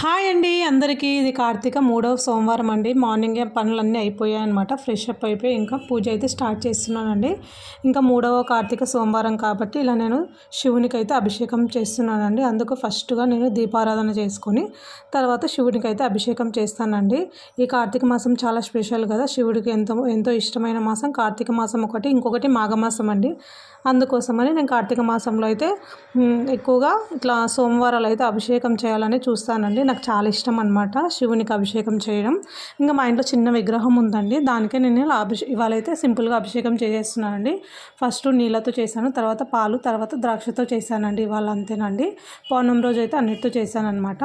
Hi అండి అందరికీ. ఇది కార్తీక మూడవ సోమవారం అండి. మార్నింగే పనులన్నీ అయిపోయాయన్నమాట. ఫ్రెష్ అప్ అయిపోయి ఇంకా పూజ అయితే స్టార్ట్ చేస్తున్నానండి. ఇంకా మూడవ కార్తీక సోమవారం కాబట్టి ఇలా నేను శివునికి అయితే అభిషేకం చేస్తున్నానండి. అందుకు ఫస్ట్గా నేను దీపారాధన చేసుకొని తర్వాత శివునికి అయితే అభిషేకం చేస్తానండి. ఈ కార్తీక మాసం చాలా స్పెషల్ కదా, శివుడికి ఎంతో ఎంతో ఇష్టమైన మాసం కార్తీక మాసం ఒకటి, ఇంకొకటి మాఘమాసం అండి. అందుకోసమని నేను కార్తీక మాసంలో అయితే ఎక్కువగా ఇట్లా సోమవారాలు అయితే అభిషేకం చేయాలని చూస్తానండి. నాకు చాలా ఇష్టం అనమాట శివునికి అభిషేకం చేయడం. ఇంకా మా ఇంట్లో చిన్న విగ్రహం ఉందండి, దానికే నేను ఇవాళ అయితే సింపుల్గా అభిషేకం చేసేస్తున్నానండి. ఫస్ట్ నీళ్ళతో చేశాను, తర్వాత పాలు, తర్వాత ద్రాక్షతో చేశానండి. ఇవాళ అంతేనండి. పౌర్ణమి రోజు అయితే అన్నిటితో చేశానమాట.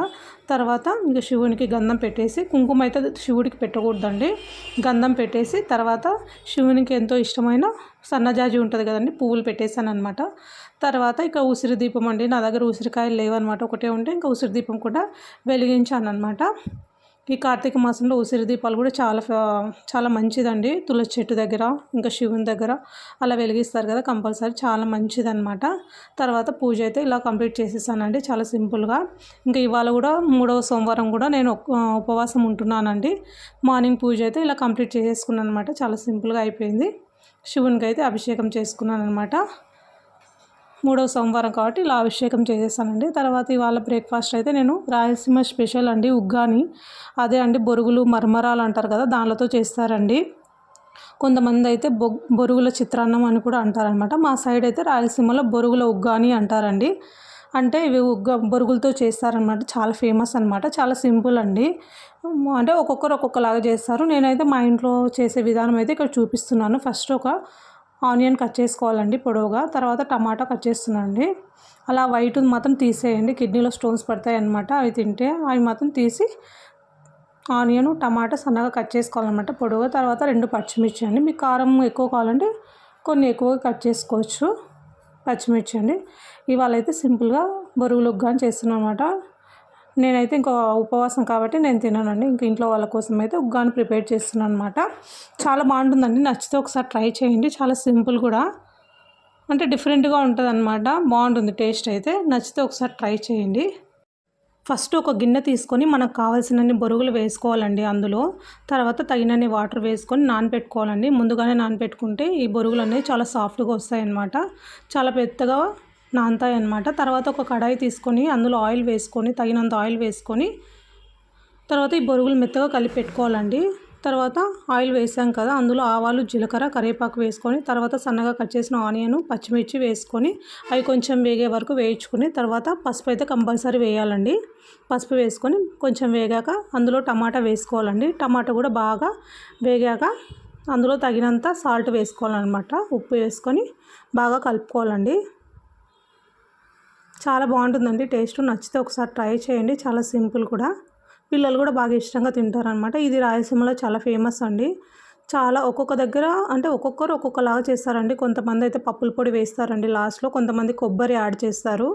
తర్వాత ఇంకా శివునికి గంధం పెట్టేసి, కుంకుమ అయితే శివుడికి పెట్టకూడదండి, గంధం పెట్టేసి తర్వాత శివునికి ఎంతో ఇష్టమైన సన్నజాజి ఉంటుంది కదండి, పువ్వులు పెట్టేశాను అనమాట. తర్వాత ఇక ఉసిరి దీపం అండి, నా దగ్గర ఉసిరికాయలు లేవన్నమాట, ఒకటే ఉంటే ఇంకా ఉసిరి దీపం కూడా వెలిగించాను అనమాట. ఈ కార్తీక మాసంలో ఉసిరి దీపాలు కూడా చాలా మంచిదండి. తులసి చెట్టు దగ్గర ఇంకా శివుని దగ్గర అలా వెలిగిస్తారు కదా, కంపల్సరీ చాలా మంచిదన్నమాట. తర్వాత పూజ అయితే ఇలా కంప్లీట్ చేసేసానండి, చాలా సింపుల్గా. ఇంకా ఇవాళ కూడా మూడవ సోమవారం కూడా నేను ఉపవాసం ఉంటున్నానండి. మార్నింగ్ పూజ అయితే ఇలా కంప్లీట్ చేసేసుకున్నాను అనమాట. చాలా సింపుల్గా అయిపోయింది. శివునికి అయితే అభిషేకం చేసుకున్నాను అనమాట. మూడవ సోమవారం కాబట్టి ఇలా అభిషేకం చేసేసానండి. తర్వాత ఇవాళ బ్రేక్ఫాస్ట్ అయితే నేను రాయలసీమ స్పెషల్ అండి ఉగ్గాని, అదే అండి బొరుగులు మరమరాలు అంటారు కదా, దానిలతో చేస్తారండి. కొంతమంది అయితే బొరుగుల చిత్రాన్నం అని కూడా అంటారనమాట. మా సైడ్ అయితే రాయలసీమలో బొరుగుల ఉగ్గాని అంటారండి. అంటే ఇవి బొరుగులతో చేస్తారనమాట. చాలా ఫేమస్ అనమాట. చాలా సింపుల్ అండి. అంటే ఒక్కొక్కరు ఒక్కొక్కలాగా చేస్తారు. నేనైతే మా ఇంట్లో చేసే విధానం అయితే ఇక్కడ చూపిస్తున్నాను. ఫస్ట్ ఒక ఆనియన్ కట్ చేసుకోవాలండి పొడవుగా, తర్వాత టమాటా కట్ చేస్తున్నానండి. అలా వైట్ మాత్రం తీసేయండి, కిడ్నీలో స్టోన్స్ పడతాయి అన్నమాట. అవి తింటే అవి మాత్రం తీసి ఆనియన్ టమాటా సన్నగా కట్ చేసుకోవాలన్నమాట పొడవుగా. తర్వాత 2 పచ్చిమిర్చి అండి, మీకు కారం ఎక్కువ కావాలంటే కొన్ని ఎక్కువగా కట్ చేసుకోవచ్చు. పచ్చిమిర్చి అండి. ఇవాళ అయితే సింపుల్గా బొరుగులు ఉగ్గాని చేస్తున్నాను అనమాట. నేనైతే ఇంకో ఉపవాసం కాబట్టి నేను తినానండి. ఇంక ఇంట్లో వాళ్ళ కోసం అయితే ఉగ్గాని ప్రిపేర్ చేస్తున్నాను అనమాట. చాలా బాగుంటుందండి, నచ్చితే ఒకసారి ట్రై చేయండి. చాలా సింపుల్ కూడా, అంటే డిఫరెంట్గా ఉంటుంది అనమాట. బాగుంటుంది టేస్ట్ అయితే. నచ్చితే ఒకసారి ట్రై చేయండి. ఫస్ట్ ఒక గిన్నె తీసుకొని మనకు కావాల్సినన్ని బొరుగులు వేసుకోవాలండి అందులో. తర్వాత తగినన్ని వాటర్ వేసుకొని నానబెట్టుకోవాలండి. ముందుగానే నానబెట్టుకుంటే ఈ బొరుగులు అనేవి చాలా సాఫ్ట్గా వస్తాయన్నమాట, చాలా పెద్దగా నానతాయి అన్నమాట. తర్వాత ఒక కడాయి తీసుకొని అందులో ఆయిల్ వేసుకొని, తగినంత ఆయిల్ వేసుకొని తర్వాత ఈ బొరుగులు మెత్తగా కలిపి పెట్టుకోవాలండి. తర్వాత ఆయిల్ వేసాం కదా, అందులో ఆవాలు, జీలకర్ర, కరివేపాకు వేసుకొని తర్వాత సన్నగా కట్ చేసిన ఆనియన్, పచ్చిమిర్చి వేసుకొని అవి కొంచెం వేగే వరకు వేయించుకొని తర్వాత పసుపు అయితే కంపల్సరీ వేయాలండి. పసుపు వేసుకొని కొంచెం వేగాక అందులో టమాటా వేసుకోవాలండి. టమాటా కూడా బాగా వేగాక అందులో తగినంత సాల్ట్ వేసుకోవాలన్నమాట. ఉప్పు వేసుకొని బాగా కలుపుకోవాలండి. చాలా బాగుంటుందండి టేస్ట్. నచ్చితే ఒకసారి ట్రై చేయండి. చాలా సింపుల్ కూడా, పిల్లలు కూడా బాగా ఇష్టంగా తింటారనమాట. ఇది రాయలసీమలో చాలా ఫేమస్ అండి. చాలా ఒక్కొక్క దగ్గర అంటే ఒక్కొక్కరు ఒక్కొక్కలాగా చేస్తారండి. కొంతమంది అయితే పప్పుల పొడి వేస్తారండి లాస్ట్లో, కొంతమంది కొబ్బరి యాడ్ చేస్తారు.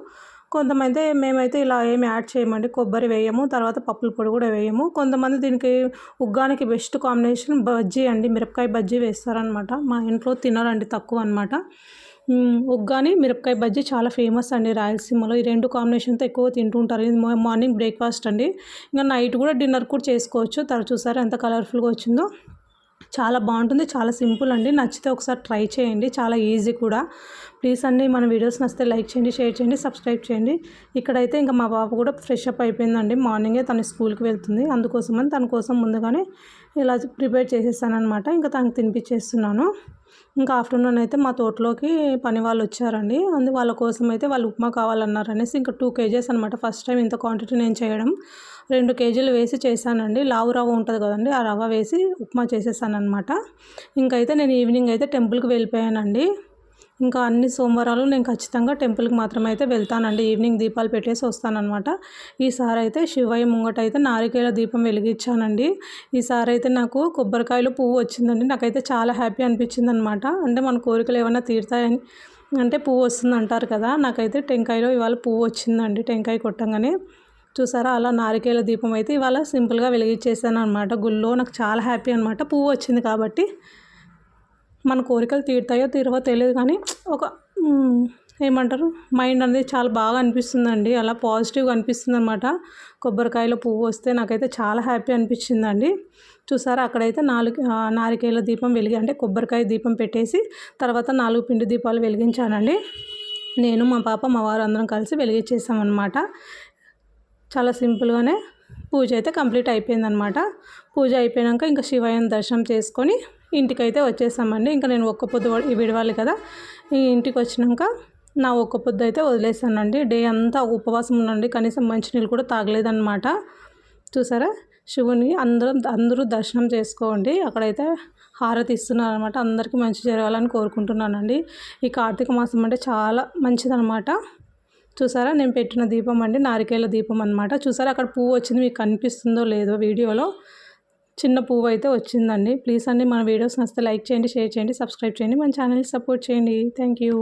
కొంతమంది మేమైతే ఇలా ఏమి యాడ్ చేయమండి, కొబ్బరి వేయము, తర్వాత పప్పుల పొడి కూడా వేయము. కొంతమంది దీనికి ఉగ్గానికి బెస్ట్ కాంబినేషన్ బజ్జీ అండి, మిరపకాయ బజ్జీ వేస్తారనమాట. మా ఇంట్లో తినరండి, తక్కువ అనమాట. ఉగ్గాని మిరపకాయ బజ్జీ చాలా ఫేమస్ అండి రాయలసీమలో. ఈ 2 కాంబినేషన్తో ఎక్కువ తింటుంటారు. ఇది మార్నింగ్ బ్రేక్ఫాస్ట్ అండి. ఇంకా నైట్ కూడా డిన్నర్ కూడా చేసుకోవచ్చు. చూసారా ఎంత కలర్ఫుల్గా వచ్చిందో. చాలా బాగుంటుంది, చాలా సింపుల్ అండి. నచ్చితే ఒకసారి ట్రై చేయండి, చాలా ఈజీ కూడా. ప్లీజ్ అండి, మన వీడియోస్ నచ్చితే లైక్ చేయండి, షేర్ చేయండి, సబ్స్క్రైబ్ చేయండి. ఇక్కడైతే ఇంకా మా బాబు కూడా ఫ్రెష్ అప్ అయిపోయిందండి. మార్నింగే తను స్కూల్కి వెళ్తుంది, అందుకోసమని తన కోసం ముందుగానే ఇలా ప్రిపేర్ చేసేసానమాట. ఇంకా తనకు తినిపించేస్తున్నాను. ఇంకా ఆఫ్టర్నూన్ అయితే మా తోటలోకి పని వాళ్ళు వచ్చారండి. వాళ్ళ కోసం అయితే వాళ్ళు ఉప్మా కావాలన్నారనేసి ఇంకా 2 kgs అనమాట. ఫస్ట్ టైం ఇంత క్వాంటిటీ నేను చేయడం. 2 kgలు వేసి చేశానండి. లావు రవ్వ ఉంటుంది కదండి, ఆ రవ్వ వేసి ఉప్మా చేసేసానమాట. ఇంకైతే నేను ఈవినింగ్ అయితే టెంపుల్కి వెళ్ళిపోయానండి. ఇంకా అన్ని సోమవారాలు నేను ఖచ్చితంగా టెంపుల్కి మాత్రమే అయితే వెళ్తానండి. ఈవినింగ్ దీపాలు పెట్టేసి వస్తానన్నమాట. ఈసారి అయితే శివయ్య ముంగట అయితే నారికేల దీపం వెలిగించానండి. ఈసారి అయితే నాకు కొబ్బరికాయలు పువ్వు వచ్చిందండి. నాకైతే చాలా హ్యాపీ అనిపించింది అనమాట. అంటే మన కోరికలు ఏమైనా తీరుతాయని అంటే పువ్వు వస్తుంది అంటారు కదా, నాకైతే టెంకాయలో ఇవాళ పువ్వు వచ్చిందండి. టెంకాయ కొట్టంగానే చూసారా, అలా నారికేల దీపం అయితే ఇవాళ సింపుల్గా వెలిగించేసాను అనమాట గుళ్ళో. నాకు చాలా హ్యాపీ అనమాట. పువ్వు వచ్చింది కాబట్టి మన కోరికలు తీరుతాయో తీరవో తెలియదు, కానీ ఒక ఏమంటారు మైండ్ అనేది చాలా బాగా అనిపిస్తుందండి. అలా పాజిటివ్గా అనిపిస్తుంది అనమాట. కొబ్బరికాయలో పువ్వు వస్తే నాకైతే చాలా హ్యాపీ అనిపించిందండి. చూసారా అక్కడైతే నారికేల దీపం అంటే కొబ్బరికాయ దీపం పెట్టేసి తర్వాత 4 పిండి దీపాలు వెలిగించానండి. నేను మా పాప మా వారు అందరం కలిసి వెలిగించేసామన్నమాట. చాలా సింపుల్గానే పూజ అయితే కంప్లీట్ అయిపోయిందనమాట. పూజ అయిపోయాక ఇంకా శివయ్యని దర్శనం చేసుకొని ఇంటికైతే వచ్చేసామండి. ఇంకా నేను ఒక్క పొద్దు విడవాలి కదా, ఈ ఇంటికి వచ్చినాక నా ఒక్క పొద్దు అయితే వదిలేసానండి. డే అంతా ఉపవాసం ఉండండి, కనీసం మంచినీళ్ళు కూడా తాగలేదన్నమాట. చూసారా శివుని అందరూ దర్శనం చేసుకోండి. అక్కడైతే హారతి ఇస్తున్నారనమాట. అందరికీ మంచి జరగాలని కోరుకుంటున్నానండి. ఈ కార్తీక మాసం అంటే చాలా మంచిదనమాట. చూసారా నేను పెట్టిన దీపం అండి నారికేల దీపం అనమాట. చూసారా అక్కడ పువ్వు వచ్చింది, మీకు కనిపిస్తుందో లేదో వీడియోలో చిన్న పువ్వు అయితే వచ్చిందండి. ప్లీజ్ అండి మన వీడియోస్ నచ్చితే లైక్ చేయండి, షేర్ చేయండి, సబ్స్క్రైబ్ చేయండి, మన ఛానల్ని సపోర్ట్ చేయండి. Thank you.